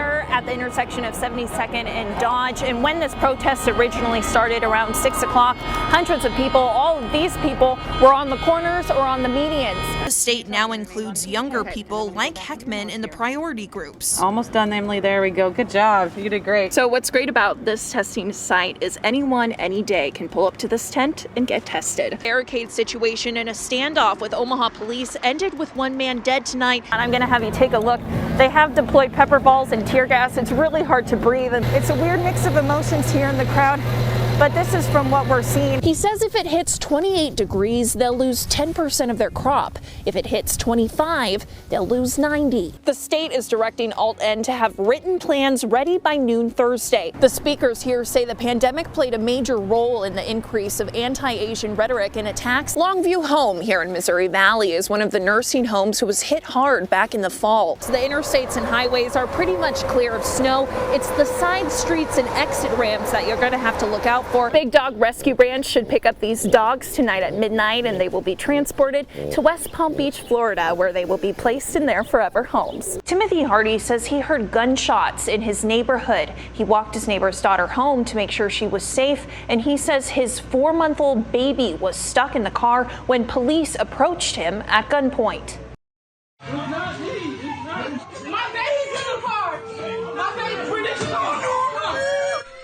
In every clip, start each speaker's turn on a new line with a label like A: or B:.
A: here at the intersection of 72nd and Dodge, and when this protest originally started around 6 o'clock, hundreds of people, all of these people, were on the corners or on the medians.
B: The state now includes younger people like Heckman in the priority groups.
C: Almost done, Emily. There we go. Good job. You did great.
A: So what's great about this testing site is anyone, any day can pull up to this tent and get tested.
B: Barricade situation in a standoff with Omaha police ended with one man dead tonight.
A: And I'm going to have you take a look. They have deployed pepper balls and tear gas. It's really hard to breathe. And it's a weird mix of emotions here in the crowd, but this is from what we're seeing.
D: He says if it hits 28 degrees, they'll lose 10% of their crop. If it hits 25, they'll lose 90.
A: The state is directing Alt-N to have written plans ready by noon Thursday. The speakers here say the pandemic played a major role in the increase of anti-Asian rhetoric and attacks. Longview Home here in Missouri Valley is one of the nursing homes who was hit hard back in the fall. So the interstates and highways are pretty much clear of snow. It's the side streets and exit ramps that you're going to have to look out for. Big Dog Rescue Branch should pick up these dogs tonight at midnight, and they will be transported to West Palm Beach, Florida, where they will be placed in their forever homes. Timothy Hardy says he heard gunshots in his neighborhood. He walked his neighbor's daughter home to make sure she was safe, and he says his 4-month-old baby was stuck in the car when police approached him at gunpoint.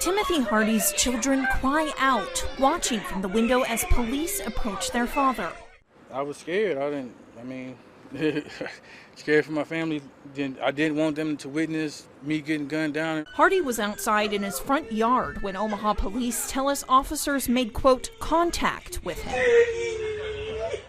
B: Timothy Hardy's children cry out, watching from the window as police approach their father.
E: I was scared. Scared for my family. I didn't want them to witness me getting gunned down.
B: Hardy was outside in his front yard when Omaha police tell us officers made, quote, contact with him.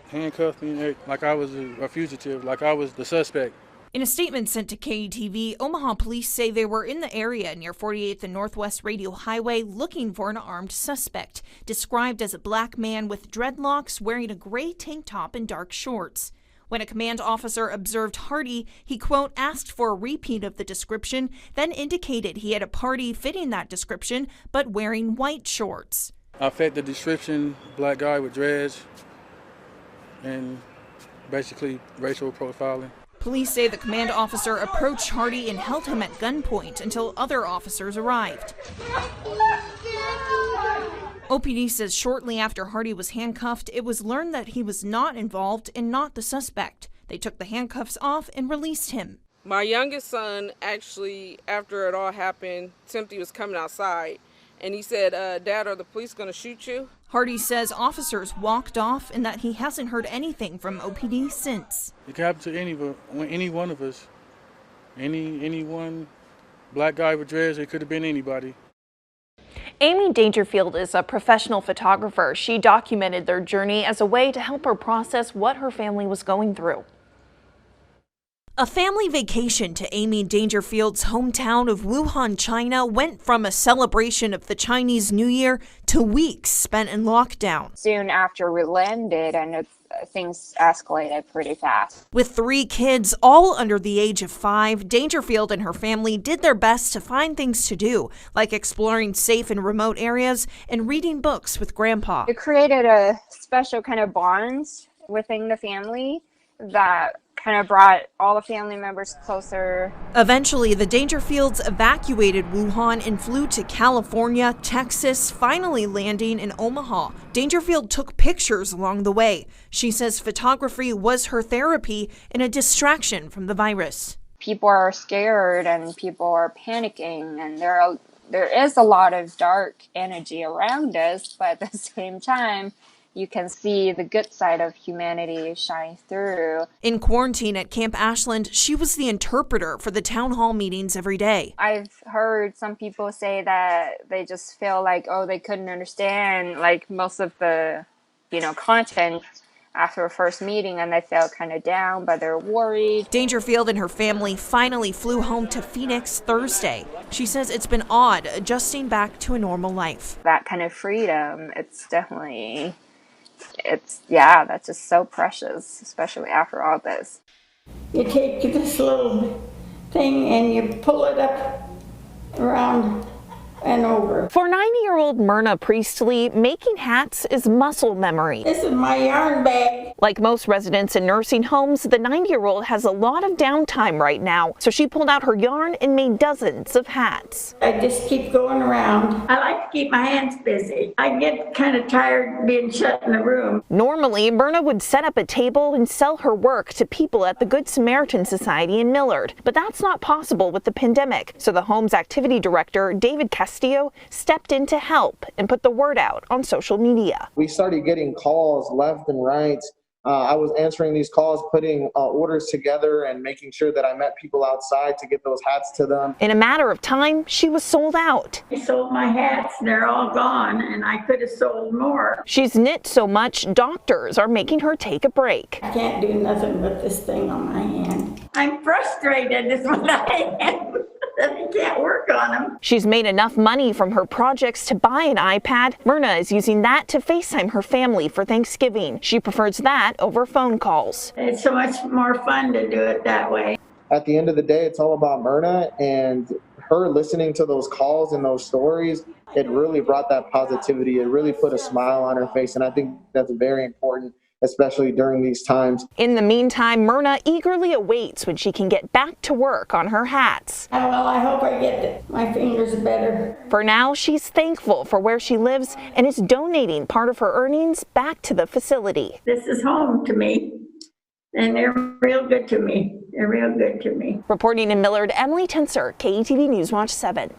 E: Handcuffed me like I was a fugitive, like I was the suspect.
B: In a statement sent to KETV, Omaha police say they were in the area near 48th and Northwest Radio Highway looking for an armed suspect, described as a black man with dreadlocks wearing a gray tank top and dark shorts. When a command officer observed Hardy, he, quote, asked for a repeat of the description, then indicated he had a party fitting that description, but wearing white shorts.
E: I fit the description, black guy with dreads, and basically racial profiling.
B: Police say the command officer approached Hardy and held him at gunpoint until other officers arrived. OPD says shortly after Hardy was handcuffed, it was learned that he was not involved and not the suspect. They took the handcuffs off and released him.
F: My youngest son, actually, after it all happened, Timothy was coming outside, and he said, Dad, are the police going to shoot you?
B: Hardy says officers walked off and that he hasn't heard anything from OPD since.
E: It could happen to any one of us. Anyone, black guy with dreads, it could have been anybody.
A: Amy Dangerfield is a professional photographer. She documented their journey as a way to help her process what her family was going through.
B: A family vacation to Amy Dangerfield's hometown of Wuhan, China went from a celebration of the Chinese New Year to weeks spent in lockdown.
G: Soon after we landed, and things escalated pretty fast.
B: With 3 kids, all under the age of 5, Dangerfield and her family did their best to find things to do, like exploring safe and remote areas and reading books with Grandpa.
G: It created a special kind of bonds within the family that kind of brought all the family members closer.
B: Eventually, the Dangerfields evacuated Wuhan and flew to California, Texas, finally landing in Omaha. Dangerfield took pictures along the way. She says photography was her therapy and a distraction from the virus.
G: People are scared and people are panicking, and there is a lot of dark energy around us, but at the same time, you can see the good side of humanity shine through.
B: In quarantine at Camp Ashland, she was the interpreter for the town hall meetings every day.
G: I've heard some people say that they just feel like, they couldn't understand like most of the, content after a first meeting, and they felt kind of down, but they're worried.
B: Dangerfield and her family finally flew home to Phoenix Thursday. She says it's been odd adjusting back to a normal life.
G: That kind of freedom, that's just so precious, especially after all this.
H: You take this little thing and you pull it up around and over.
A: For 90-year-old Myrna Priestley, making hats is muscle memory.
H: This is my yarn bag.
A: Like most residents in nursing homes, the 90-year-old has a lot of downtime right now, so she pulled out her yarn and made dozens of hats.
H: I just keep going around. I like to keep my hands busy. I get kind of tired being shut in the room.
A: Normally, Myrna would set up a table and sell her work to people at the Good Samaritan Society in Millard, but that's not possible with the pandemic, so the home's activity director, David Castillo, stepped in to help and put the word out on social media.
I: We started getting calls left and right. I was answering these calls, putting orders together and making sure that I met people outside to get those hats to them.
A: In a matter of time, she was sold out.
H: I sold my hats, they're all gone, and I could have sold more.
A: She's knit so much, doctors are making her take a break.
H: I can't do nothing with this thing on my hand. I'm frustrated is what I am. I can't work on them.
A: She's made enough money from her projects to buy an iPad. Myrna is using that to FaceTime her family for Thanksgiving. She prefers that over phone calls.
H: It's so much more fun to do it that way.
I: At the end of the day, it's all about Myrna, and her listening to those calls and those stories, it really brought that positivity. It really put a smile on her face, and I think that's very important, especially during these times.
A: In the meantime, Myrna eagerly awaits when she can get back to work on her hats.
H: Oh, well, I hope I get my fingers better.
A: For now, she's thankful for where she lives and is donating part of her earnings back to the facility.
H: This is home to me, and they're real good to me. They're real good to me.
A: Reporting in Millard, Emily Tencer, KETV Newswatch 7.